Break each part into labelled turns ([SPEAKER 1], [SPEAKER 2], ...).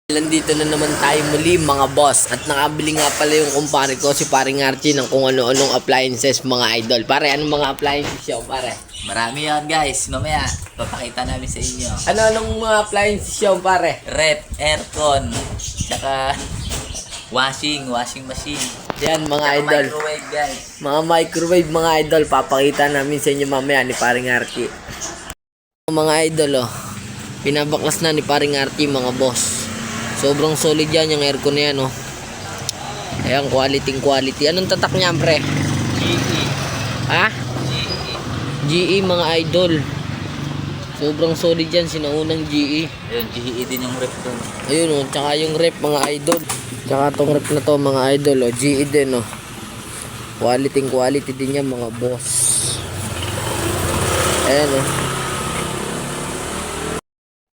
[SPEAKER 1] Nandito na naman tayo muli mga boss at nakabili nga pala yung kumpare ko si paring Archie ng kung ano-anong appliances mga idol. Pare, anong mga appliances yun pare?
[SPEAKER 2] Marami yan guys, mamaya papakita namin sa inyo.
[SPEAKER 1] Ano-anong mga appliances yun pare?
[SPEAKER 2] Rep, aircon, tsaka washing machine.
[SPEAKER 1] Yan mga
[SPEAKER 2] Tsaka
[SPEAKER 1] idol.
[SPEAKER 2] microwave guys.
[SPEAKER 1] Mga microwave mga idol, papakita namin sa inyo mamaya ni paring Archie. Mga idol pinabaklas na ni paring Archie mga boss. Sobrang solid yan yung aircon na yan Ayan, quality. Anong tatak niya pre?
[SPEAKER 2] GE.
[SPEAKER 1] Ha? GE mga idol. Sobrang solid yan, sinaunang GE.
[SPEAKER 2] Ayun, GE din yung rep doon.
[SPEAKER 1] Ayun tsaka yung rep mga idol. Tsaka tong rep na to mga idol GE din Quality din yan mga boss. Ayan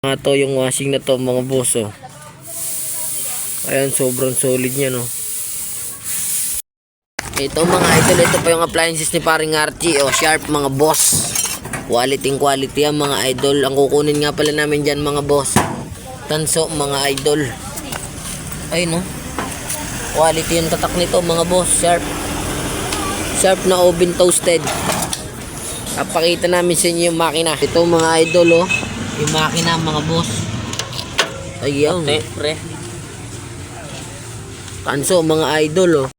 [SPEAKER 1] Mga to yung washing na to mga boss Ayan, sobrang solid niya Ito mga idol, ito pa yung appliances ni paring Archie Sharp mga boss. Quality yan mga idol. Ang kukunin nga pala namin dyan mga boss, tanso mga idol. Ayun quality yung tatak nito mga boss. Sharp na oven toasted. Papakita namin sa inyo yung makina. Ito mga idol yung makina mga boss. Ayun
[SPEAKER 2] Pre.
[SPEAKER 1] tanso mga idol